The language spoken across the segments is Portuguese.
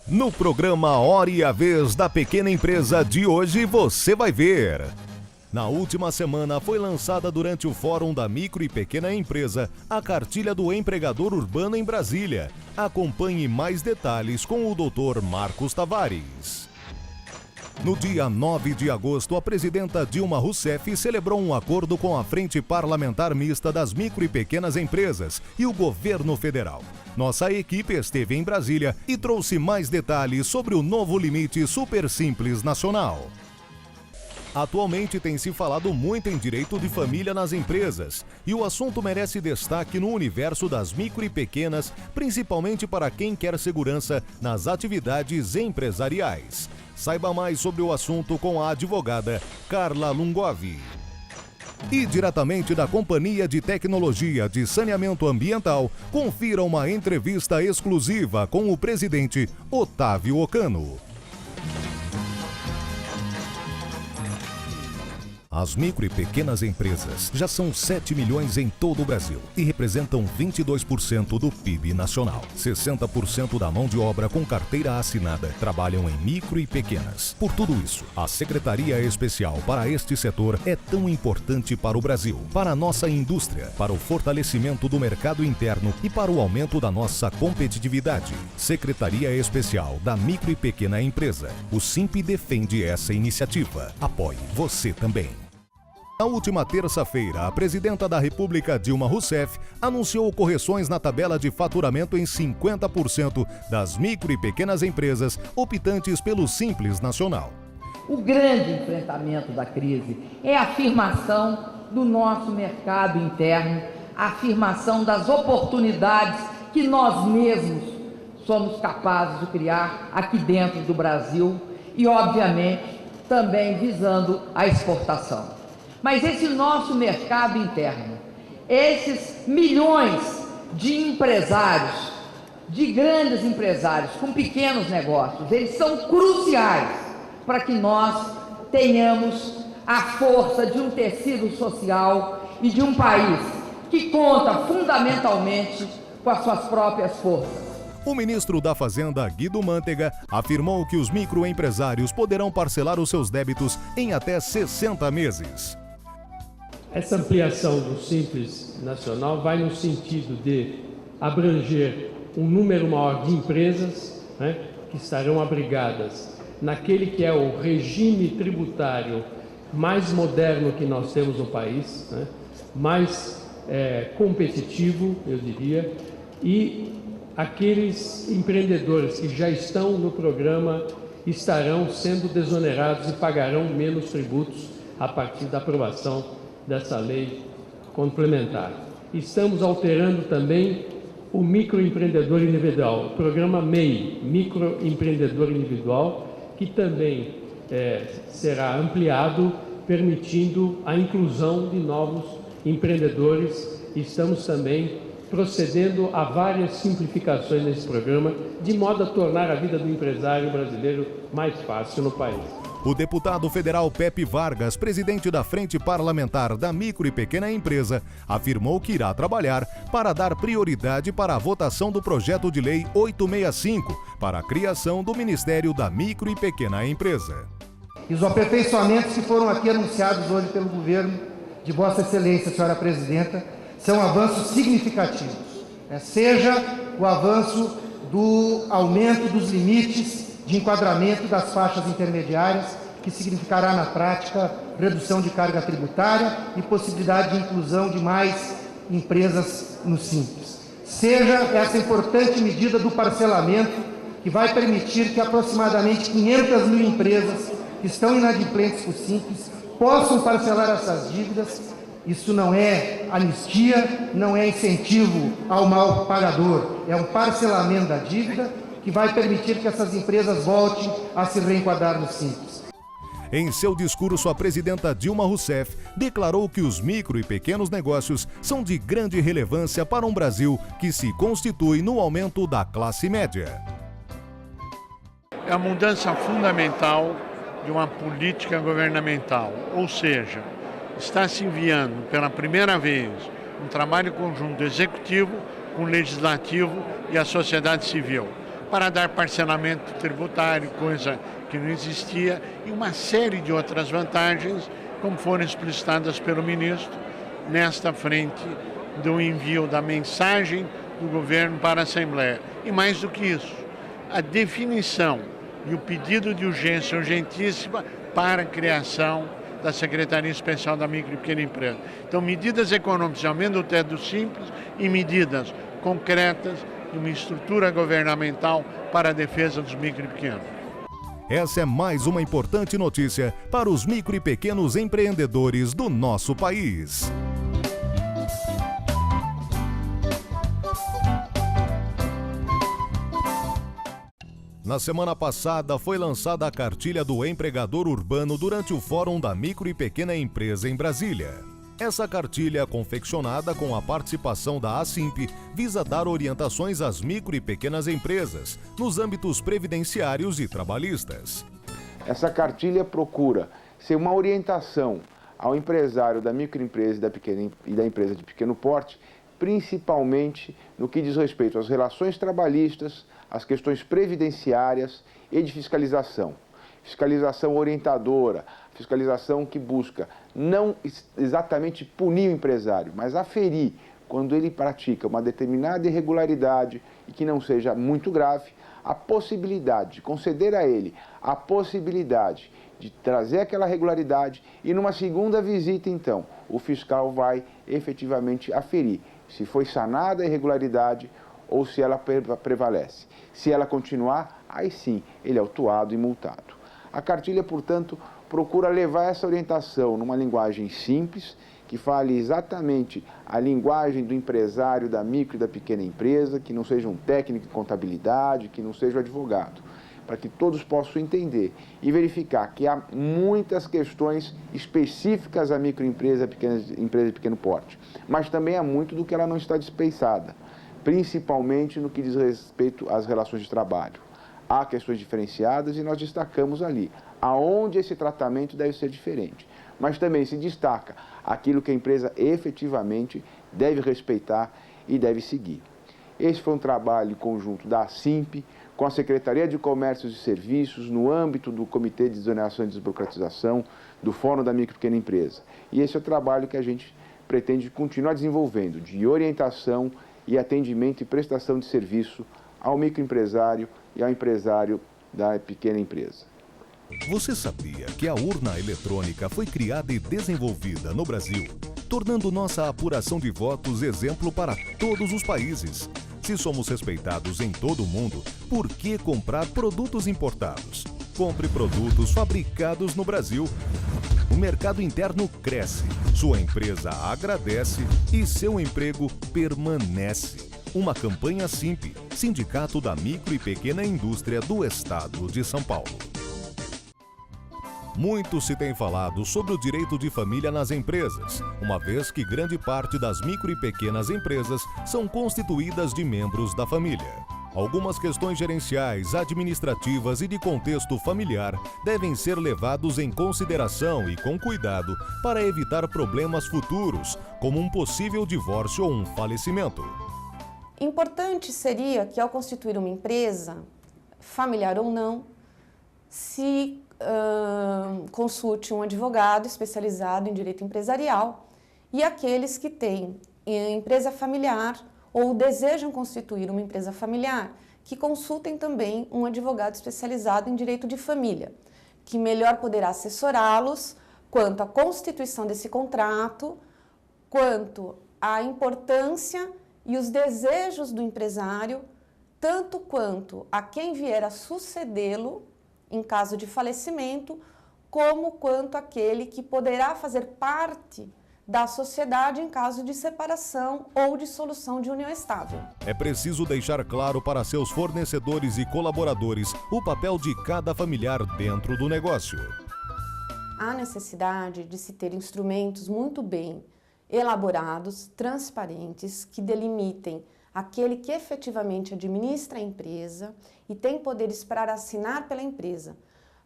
No programa Hora e a Vez da Pequena Empresa de hoje, você vai ver. Na última semana foi lançada durante o Fórum da Micro e Pequena Empresa a Cartilha do Empregador Urbano em Brasília. Acompanhe mais detalhes com o Dr. Marcos Tavares. No dia 9 de agosto, a presidenta Dilma Rousseff celebrou um acordo com a Frente Parlamentar Mista das Micro e Pequenas Empresas e o governo federal. Nossa equipe esteve em Brasília e trouxe mais detalhes sobre o novo limite Super Simples Nacional. Atualmente tem se falado muito em direito de família nas empresas e o assunto merece destaque no universo das micro e pequenas, principalmente para quem quer segurança nas atividades empresariais. Saiba mais sobre o assunto com a advogada Carla Lungovi. E diretamente da Companhia de Tecnologia de Saneamento Ambiental, confira uma entrevista exclusiva com o presidente Otávio Ocano. As micro e pequenas empresas já são 7 milhões em todo o Brasil e representam 22% do PIB nacional. 60% da mão de obra com carteira assinada trabalham em micro e pequenas. Por tudo isso, a Secretaria Especial para este setor é tão importante para o Brasil, para a nossa indústria, para o fortalecimento do mercado interno e para o aumento da nossa competitividade. Secretaria Especial da Micro e Pequena Empresa. O SIMP defende essa iniciativa. Apoie você também. Na última terça-feira, a presidenta da República, Dilma Rousseff, anunciou correções na tabela de faturamento em 50% das micro e pequenas empresas optantes pelo Simples Nacional. O grande enfrentamento da crise é a afirmação do nosso mercado interno, a afirmação das oportunidades que nós mesmos somos capazes de criar aqui dentro do Brasil e, obviamente, também visando a exportação. Mas esse nosso mercado interno, esses milhões de empresários, de grandes empresários com pequenos negócios, eles são cruciais para que nós tenhamos a força de um tecido social e de um país que conta fundamentalmente com as suas próprias forças. O ministro da Fazenda, Guido Mantega, afirmou que os microempresários poderão parcelar os seus débitos em até 60 meses. Essa ampliação do Simples Nacional vai no sentido de abranger um número maior de empresas, que estarão abrigadas naquele que é o regime tributário mais moderno que nós temos no país, mais competitivo, eu diria, e aqueles empreendedores que já estão no programa estarão sendo desonerados e pagarão menos tributos a partir da aprovação dessa lei complementar. Estamos alterando também o microempreendedor individual, o programa MEI, microempreendedor individual, que também será ampliado, permitindo a inclusão de novos empreendedores. Estamos também procedendo a várias simplificações nesse programa, de modo a tornar a vida do empresário brasileiro mais fácil no país. O deputado federal Pepe Vargas, presidente da Frente Parlamentar da Micro e Pequena Empresa, afirmou que irá trabalhar para dar prioridade para a votação do projeto de lei 865 para a criação do Ministério da Micro e Pequena Empresa. E os aperfeiçoamentos que foram aqui anunciados hoje pelo governo de Vossa Excelência, senhora Presidenta, são avanços significativos. Seja o avanço do aumento dos limites de enquadramento das faixas intermediárias, que significará na prática redução de carga tributária e possibilidade de inclusão de mais empresas no Simples. Seja essa importante medida do parcelamento, que vai permitir que aproximadamente 500 mil empresas que estão inadimplentes por Simples possam parcelar essas dívidas. Isso não é anistia, não é incentivo ao mal pagador, é um parcelamento da dívida que vai permitir que essas empresas voltem a se reenquadrar no Simples. Em seu discurso, a presidenta Dilma Rousseff declarou que os micro e pequenos negócios são de grande relevância para um Brasil que se constitui no aumento da classe média. É a mudança fundamental de uma política governamental, ou seja, está se enviando pela primeira vez um trabalho conjunto executivo com o legislativo e a sociedade civil, para dar parcelamento tributário, coisa que não existia, e uma série de outras vantagens, como foram explicitadas pelo ministro, nesta frente do envio da mensagem do governo para a Assembleia. E mais do que isso, a definição e o pedido de urgência urgentíssima para a criação da Secretaria Especial da Micro e Pequena Empresa. Então, medidas econômicas de aumento do teto do Simples e medidas concretas de uma estrutura governamental para a defesa dos micro e pequenos. Essa é mais uma importante notícia para os micro e pequenos empreendedores do nosso país. Na semana passada, foi lançada a cartilha do empregador urbano durante o Fórum da Micro e Pequena Empresa em Brasília. Essa cartilha, confeccionada com a participação da ASIMP, visa dar orientações às micro e pequenas empresas nos âmbitos previdenciários e trabalhistas. Essa cartilha procura ser uma orientação ao empresário da microempresa e da empresa de pequeno porte, principalmente no que diz respeito às relações trabalhistas, às questões previdenciárias e de fiscalização. Fiscalização orientadora, fiscalização que busca não exatamente punir o empresário, mas aferir quando ele pratica uma determinada irregularidade e que não seja muito grave, a possibilidade de conceder a ele a possibilidade de trazer aquela regularidade e numa segunda visita, então, o fiscal vai efetivamente aferir se foi sanada a irregularidade ou se ela prevalece. Se ela continuar, aí sim, ele é autuado e multado. A cartilha, portanto, procura levar essa orientação numa linguagem simples, que fale exatamente a linguagem do empresário, da micro e da pequena empresa, que não seja um técnico de contabilidade, que não seja um advogado, para que todos possam entender e verificar que há muitas questões específicas à microempresa, pequena empresa de pequeno porte, mas também há muito do que ela não está dispensada, principalmente no que diz respeito às relações de trabalho. Há questões diferenciadas e nós destacamos ali aonde esse tratamento deve ser diferente. Mas também se destaca aquilo que a empresa efetivamente deve respeitar e deve seguir. Esse foi um trabalho conjunto da ASIMP com a Secretaria de Comércio e Serviços no âmbito do Comitê de Desoneração e Desburocratização do Fórum da Micro e Pequena Empresa. E esse é o trabalho que a gente pretende continuar desenvolvendo, de orientação e atendimento e prestação de serviço ao microempresário e ao empresário da pequena empresa. Você sabia que a urna eletrônica foi criada e desenvolvida no Brasil, tornando nossa apuração de votos exemplo para todos os países? Se somos respeitados em todo o mundo, por que comprar produtos importados? Compre produtos fabricados no Brasil. O mercado interno cresce, sua empresa agradece e seu emprego permanece. Uma campanha SIMP, Sindicato da Micro e Pequena Indústria do Estado de São Paulo. Muito se tem falado sobre o direito de família nas empresas, uma vez que grande parte das micro e pequenas empresas são constituídas de membros da família. Algumas questões gerenciais, administrativas e de contexto familiar devem ser levados em consideração e com cuidado para evitar problemas futuros, como um possível divórcio ou um falecimento. Importante seria que, ao constituir uma empresa, familiar ou não, se consulte um advogado especializado em direito empresarial e aqueles que têm empresa familiar ou desejam constituir uma empresa familiar, que consultem também um advogado especializado em direito de família, que melhor poderá assessorá-los quanto à constituição desse contrato, quanto à importância e os desejos do empresário, tanto quanto a quem vier a sucedê-lo em caso de falecimento, como quanto aquele que poderá fazer parte da sociedade em caso de separação ou dissolução de união estável. É preciso deixar claro para seus fornecedores e colaboradores o papel de cada familiar dentro do negócio. Há necessidade de se ter instrumentos muito bem elaborados, transparentes, que delimitem aquele que efetivamente administra a empresa e tem poderes para assinar pela empresa,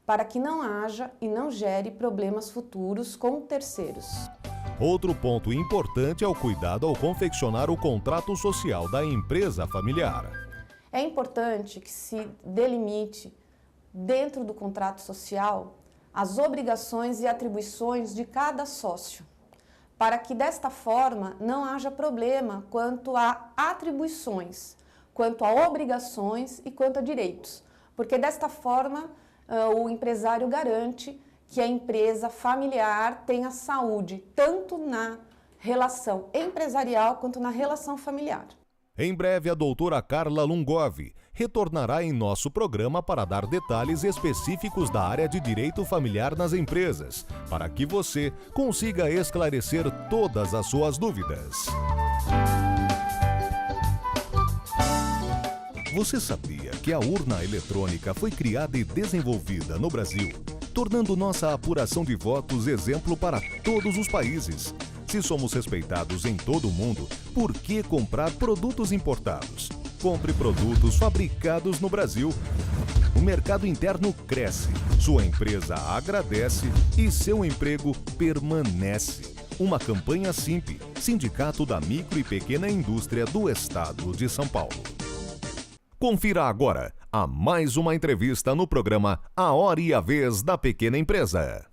para que não haja e não gere problemas futuros com terceiros. Outro ponto importante é o cuidado ao confeccionar o contrato social da empresa familiar. É importante que se delimite, dentro do contrato social, as obrigações e atribuições de cada sócio, para que desta forma não haja problema quanto a atribuições, quanto a obrigações e quanto a direitos, porque desta forma o empresário garante que a empresa familiar tenha saúde, tanto na relação empresarial quanto na relação familiar. Em breve, a doutora Carla Lungov retornará em nosso programa para dar detalhes específicos da área de direito familiar nas empresas, para que você consiga esclarecer todas as suas dúvidas. Você sabia que a urna eletrônica foi criada e desenvolvida no Brasil, tornando nossa apuração de votos exemplo para todos os países? Se somos respeitados em todo o mundo, por que comprar produtos importados? Compre produtos fabricados no Brasil. O mercado interno cresce, sua empresa agradece e seu emprego permanece. Uma campanha Simp, Sindicato da Micro e Pequena Indústria do Estado de São Paulo. Confira agora a mais uma entrevista no programa A Hora e a Vez da Pequena Empresa.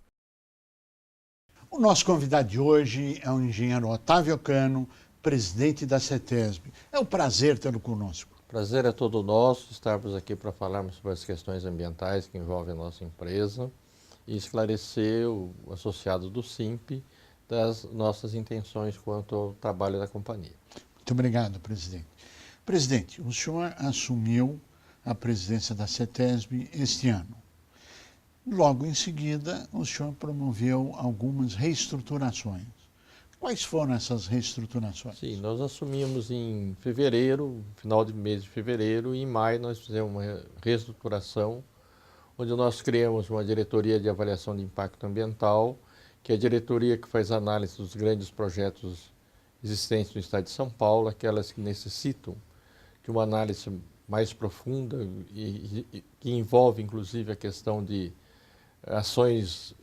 O nosso convidado de hoje é o engenheiro Otávio Cano, presidente da CETESB. É um prazer tê-lo conosco. Prazer é todo nosso estarmos aqui para falarmos sobre as questões ambientais que envolvem a nossa empresa e esclarecer o associado do Simp das nossas intenções quanto ao trabalho da companhia. Muito obrigado, presidente. Presidente, o senhor assumiu a presidência da CETESB este ano. Logo em seguida, o senhor promoveu algumas reestruturações. Quais foram essas reestruturações? Sim, nós assumimos em fevereiro, final de mês de fevereiro, e em maio nós fizemos uma reestruturação, onde nós criamos uma diretoria de avaliação de impacto ambiental, que é a diretoria que faz análise dos grandes projetos existentes no estado de São Paulo, aquelas que necessitam de uma análise mais profunda e que envolve, inclusive, a questão de ações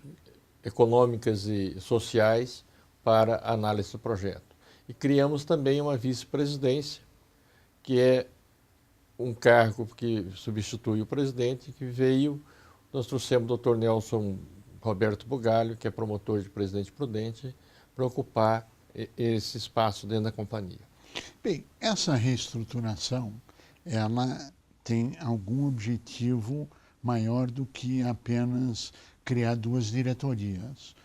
econômicas e sociais para análise do projeto. E criamos também uma vice-presidência, que é um cargo que substitui o presidente, que veio, nós trouxemos o Dr. Nelson Roberto Bugalho, que é promotor de Presidente Prudente, para ocupar esse espaço dentro da companhia. Bem, essa reestruturação, ela tem algum objetivo maior do que apenas criar duas diretorias.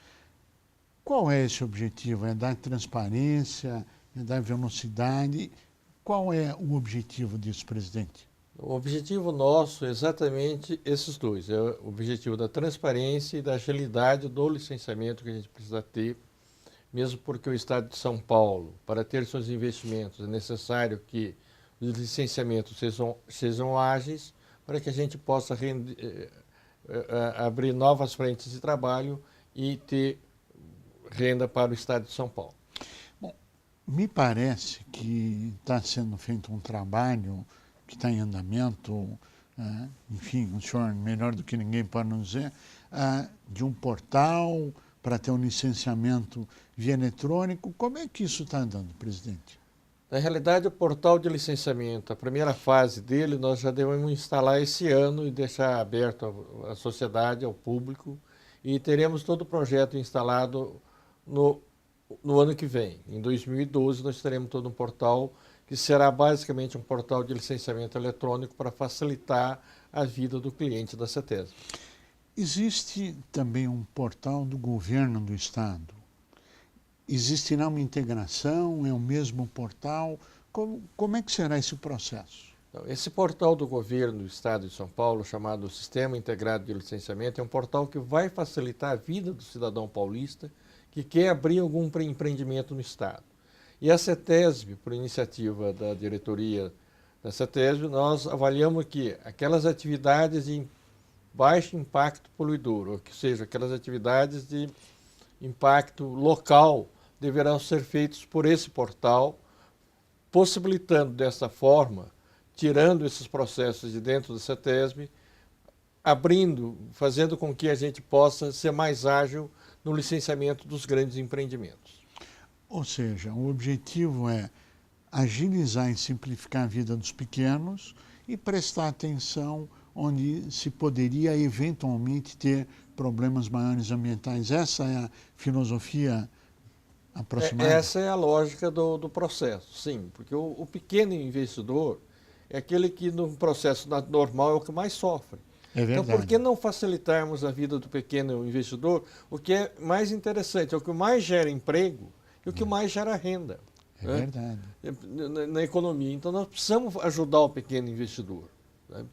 Qual é esse objetivo? É dar transparência? É dar velocidade? Qual é o objetivo disso, presidente? O objetivo nosso é exatamente esses dois. É o objetivo da transparência e da agilidade do licenciamento que a gente precisa ter, mesmo porque o Estado de São Paulo, para ter seus investimentos, é necessário que os licenciamentos sejam ágeis, para que a gente possa abrir novas frentes de trabalho e ter renda para o Estado de São Paulo. Bom, me parece que está sendo feito um trabalho que está em andamento, enfim, o senhor melhor do que ninguém pode nos dizer, de um portal para ter um licenciamento via eletrônico. Como é que isso está andando, presidente? Na realidade, o portal de licenciamento, a primeira fase dele, nós já devemos instalar esse ano e deixar aberto à sociedade, ao público, e teremos todo o projeto instalado no ano que vem. Em 2012, nós teremos todo um portal que será basicamente um portal de licenciamento eletrônico para facilitar a vida do cliente da CETESB. Existe também um portal do governo do Estado. Existirá uma integração? É o mesmo portal? Como é que será esse processo? Esse portal do governo do Estado de São Paulo, chamado Sistema Integrado de Licenciamento, é um portal que vai facilitar a vida do cidadão paulista que quer abrir algum empreendimento no Estado. E a CETESB, por iniciativa da diretoria da CETESB, nós avaliamos que aquelas atividades de baixo impacto poluidor, ou seja, aquelas atividades de impacto local, deverão ser feitos por esse portal, possibilitando dessa forma, tirando esses processos de dentro da CETESB, abrindo, fazendo com que a gente possa ser mais ágil no licenciamento dos grandes empreendimentos. Ou seja, o objetivo é agilizar e simplificar a vida dos pequenos e prestar atenção onde se poderia eventualmente ter problemas maiores ambientais. Essa é a filosofia aproximada? Essa é a lógica do processo, sim, porque o pequeno investidor é aquele que no processo normal é o que mais sofre. É verdade. Então, por que não facilitarmos a vida do pequeno investidor? O que é mais interessante, é o que mais gera emprego e o que mais gera renda. É verdade. Na economia. Então, nós precisamos ajudar o pequeno investidor. Né?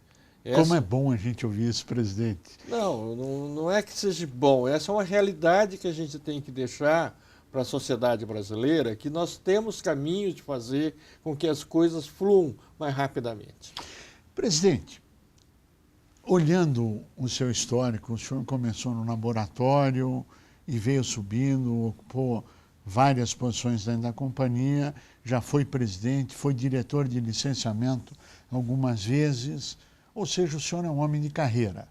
Como é bom a gente ouvir isso, presidente. Não é que seja bom, essa é uma realidade que a gente tem que deixar para a sociedade brasileira, que nós temos caminhos de fazer com que as coisas fluam mais rapidamente. Presidente, olhando o seu histórico, o senhor começou no laboratório e veio subindo, ocupou várias posições dentro da companhia, já foi presidente, foi diretor de licenciamento algumas vezes, ou seja, o senhor é um homem de carreira.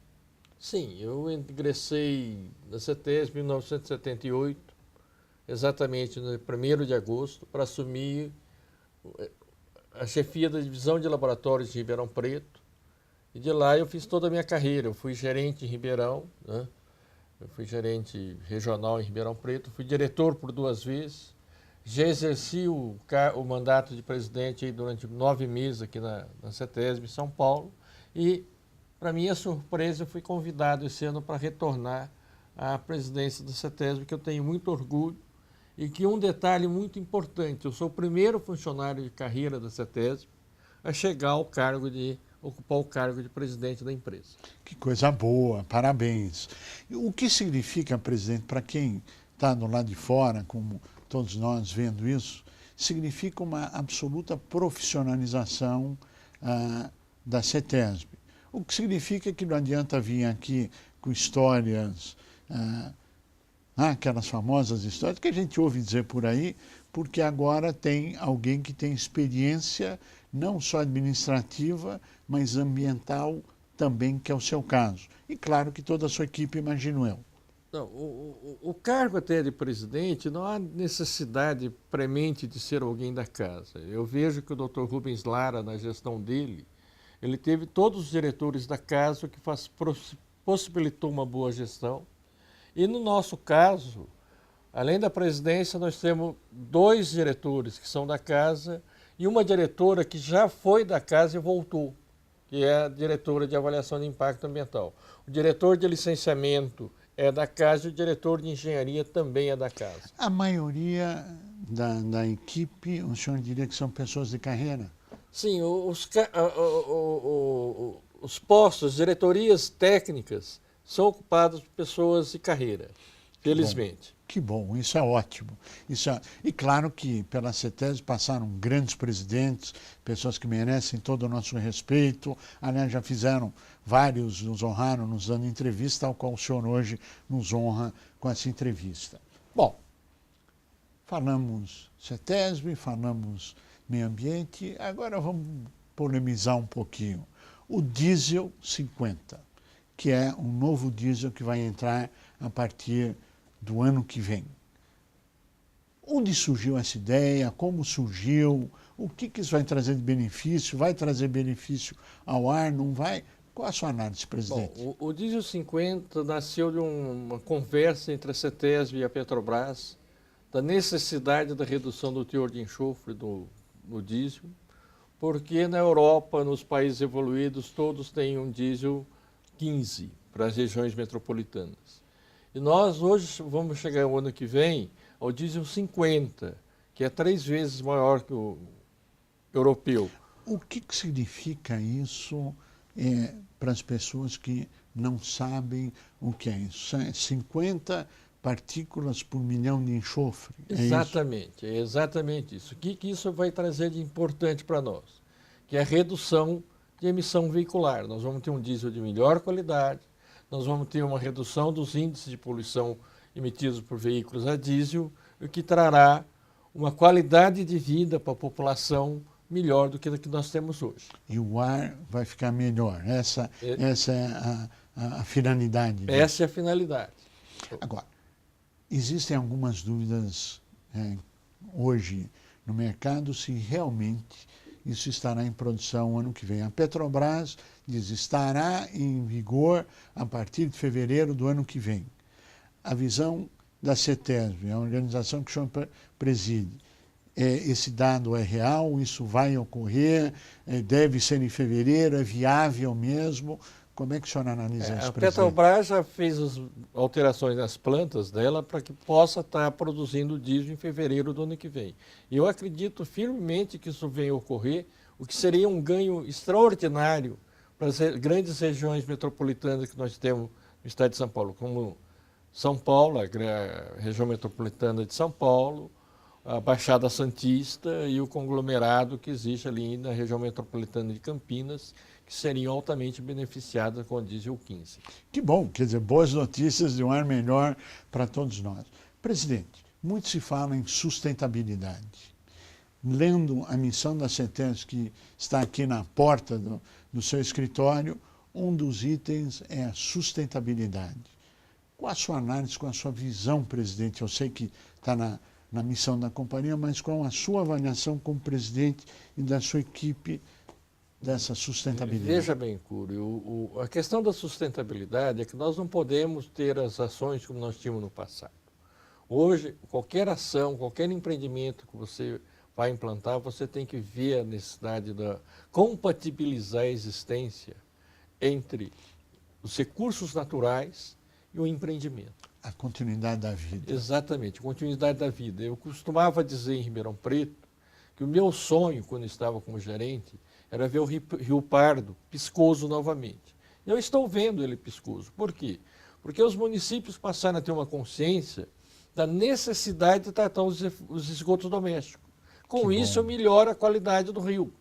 Sim, eu ingressei na CETESB em 1978, exatamente no 1º de agosto, para assumir a chefia da divisão de laboratórios de Ribeirão Preto. E de lá eu fiz toda a minha carreira. Eu fui gerente em Ribeirão, né? Eu fui gerente regional em Ribeirão Preto, fui diretor por 2 vezes, já exerci o mandato de presidente aí durante 9 meses aqui na CETESB, em São Paulo, e, para minha surpresa, eu fui convidado esse ano para retornar à presidência da CETESB, que eu tenho muito orgulho, e que um detalhe muito importante, eu sou o primeiro funcionário de carreira da CETESB a chegar ao cargo ocupar o cargo de presidente da empresa. Que coisa boa, parabéns. O que significa, presidente, para quem está do lado de fora, como todos nós vendo isso, significa uma absoluta profissionalização da CETESB. O que significa que não adianta vir aqui com histórias, aquelas famosas histórias que a gente ouve dizer por aí, porque agora tem alguém que tem experiência não só administrativa, mas ambiental também, que é o seu caso. E claro que toda a sua equipe, imagino eu. Não, o cargo até de presidente, não há necessidade premente de ser alguém da casa. Eu vejo que o Dr. Rubens Lara, na gestão dele, ele teve todos os diretores da casa, o que possibilitou uma boa gestão. E no nosso caso, além da presidência, nós temos 2 diretores que são da casa e uma diretora que já foi da casa e voltou, que é a diretora de avaliação de impacto ambiental. O diretor de licenciamento é da casa e o diretor de engenharia também é da casa. A maioria da equipe, o senhor diria que são pessoas de carreira? Sim, os postos, diretorias técnicas, são ocupados por pessoas de carreira, felizmente. Que bom, isso é ótimo. E claro que pela CETESB passaram grandes presidentes, pessoas que merecem todo o nosso respeito. Aliás, já fizeram vários, nos honraram, nos dando entrevista, tal qual o senhor hoje nos honra com essa entrevista. Bom, falamos CETESB, falamos meio ambiente, agora vamos polemizar um pouquinho. O diesel 50, que é um novo diesel que vai entrar a partir do ano que vem. Onde surgiu essa ideia? Como surgiu? O que isso vai trazer de benefício? Vai trazer benefício ao ar? Não vai? Qual a sua análise, presidente? Bom, o diesel 50 nasceu de uma conversa entre a CETESB e a Petrobras da necessidade da redução do teor de enxofre no diesel, porque na Europa, nos países evoluídos, todos têm um diesel 15 para as regiões metropolitanas. E nós hoje vamos chegar o ano que vem ao diesel 50, que é 3 vezes maior que o europeu. O que significa isso para as pessoas que não sabem o que é isso? 50 partículas por milhão de enxofre? Exatamente, é exatamente isso. O que isso vai trazer de importante para nós? Que é a redução de emissão veicular. Nós vamos ter um diesel de melhor qualidade, nós vamos ter uma redução dos índices de poluição emitidos por veículos a diesel, o que trará uma qualidade de vida para a população melhor do que a que nós temos hoje. E o ar vai ficar melhor. Essa é a finalidade. Essa é a finalidade. Agora, existem algumas dúvidas hoje no mercado se realmente isso estará em produção ano que vem. A Petrobras diz estará em vigor a partir de fevereiro do ano que vem. A visão da CETESB, a organização que o senhor preside, esse dado é real, isso vai ocorrer, deve ser em fevereiro, é viável mesmo? Como é que o senhor analisa isso, A presidente? Petrobras já fez as alterações nas plantas dela para que possa estar produzindo diesel em fevereiro do ano que vem. E eu acredito firmemente que isso venha a ocorrer, o que seria um ganho extraordinário para as grandes regiões metropolitanas que nós temos no estado de São Paulo, como São Paulo, a região metropolitana de São Paulo, a Baixada Santista e o conglomerado que existe ali na região metropolitana de Campinas, que seriam altamente beneficiadas com o diesel 15. Que bom, quer dizer, boas notícias de um ar melhor para todos nós. Presidente, muito se fala em sustentabilidade. Lendo a missão da CETESB, que está aqui na porta do seu escritório, um dos itens é a sustentabilidade. Qual a sua análise, qual a sua visão, presidente? Eu sei que está na missão da companhia, mas qual a sua avaliação como presidente e da sua equipe dessa sustentabilidade? Veja bem, Cury, a questão da sustentabilidade é que nós não podemos ter as ações como nós tínhamos no passado. Hoje, qualquer ação, qualquer empreendimento que você vai implantar, você tem que ver a necessidade de compatibilizar a existência entre os recursos naturais e o empreendimento. A continuidade da vida. Exatamente, a continuidade da vida. Eu costumava dizer em Ribeirão Preto que o meu sonho, quando estava como gerente, era ver o Rio Pardo piscoso novamente. Eu estou vendo ele piscoso. Por quê? Porque os municípios passaram a ter uma consciência da necessidade de tratar os esgotos domésticos. Com isso, eu melhoro a qualidade do rio.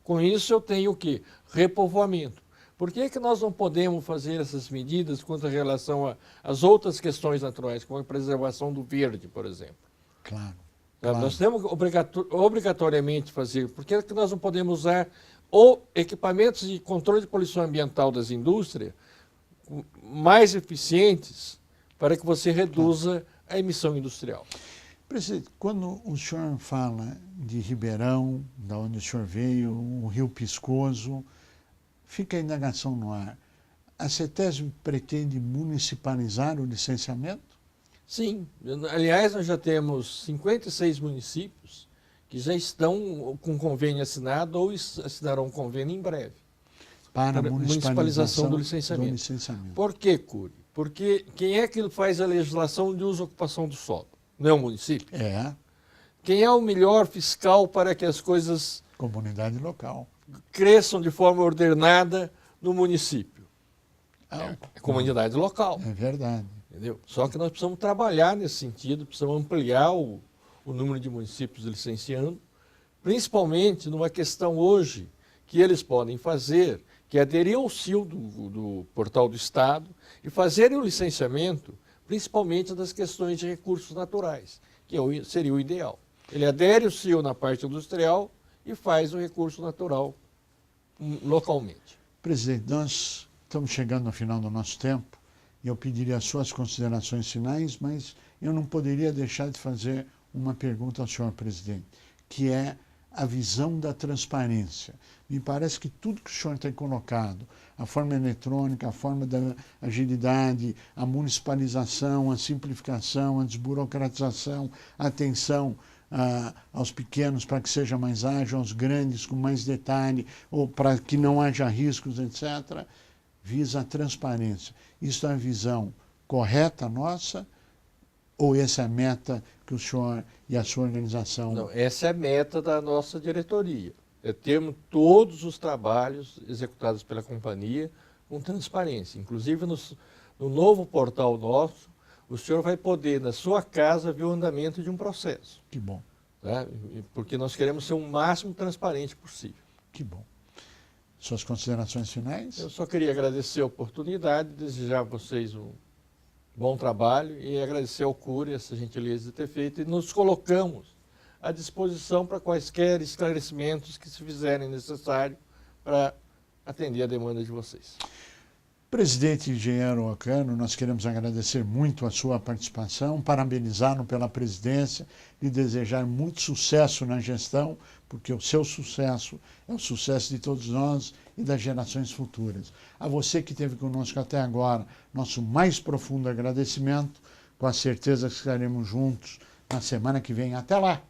Com isso, eu tenho o quê? Repovoamento. Por que nós não podemos fazer essas medidas quanto a relação às outras questões naturais, como a preservação do verde, por exemplo? Claro. Nós temos obrigatoriamente fazer. Por que nós não podemos usar equipamentos de controle de poluição ambiental das indústrias mais eficientes para que você reduza a emissão industrial? Presidente, quando o senhor fala de Ribeirão, da onde o senhor veio, o Rio Piscoso, fica a indagação no ar. A CETESB pretende municipalizar o licenciamento? Sim. Aliás, nós já temos 56 municípios que já estão com convênio assinado ou assinarão um convênio em breve. Para a municipalização do licenciamento. Por que, Cury? Porque quem é que faz a legislação de uso e ocupação do solo? Não é o município? É. Quem é o melhor fiscal para que as coisas... Comunidade local. Cresçam de forma ordenada no município? É a comunidade local. É verdade. Entendeu? Só que nós precisamos trabalhar nesse sentido, precisamos ampliar o número de municípios licenciando, principalmente numa questão hoje que eles podem fazer, que é aderir ao CIL do Portal do Estado e fazerem o licenciamento, principalmente das questões de recursos naturais, que seria o ideal. Ele adere ao CIL na parte industrial e faz o recurso natural localmente. Presidente, nós estamos chegando ao final do nosso tempo e eu pediria as suas considerações finais, mas eu não poderia deixar de fazer uma pergunta ao senhor presidente, que é a visão da transparência. Me parece que tudo que o senhor tem colocado, a forma eletrônica, a forma da agilidade, a municipalização, a simplificação, a desburocratização, a atenção aos pequenos para que seja mais ágil, aos grandes com mais detalhe, ou para que não haja riscos, etc., visa a transparência. Isso é a visão correta nossa? Ou essa é a meta que o senhor e a sua organização... Não, essa é a meta da nossa diretoria. É termos todos os trabalhos executados pela companhia com transparência. Inclusive no novo portal nosso, o senhor vai poder, na sua casa, ver o andamento de um processo. Que bom. Tá? Porque nós queremos ser o máximo transparente possível. Que bom. Suas considerações finais? Eu só queria agradecer a oportunidade, desejar a vocês um bom trabalho e agradecer ao Cury essa gentileza de ter feito e nos colocamos à disposição para quaisquer esclarecimentos que se fizerem necessário para atender a demanda de vocês. Presidente engenheiro Ocano, nós queremos agradecer muito a sua participação, parabenizá-lo pela presidência e desejar muito sucesso na gestão, porque o seu sucesso é o sucesso de todos nós e das gerações futuras. A você que esteve conosco até agora, nosso mais profundo agradecimento, com a certeza que estaremos juntos na semana que vem. Até lá!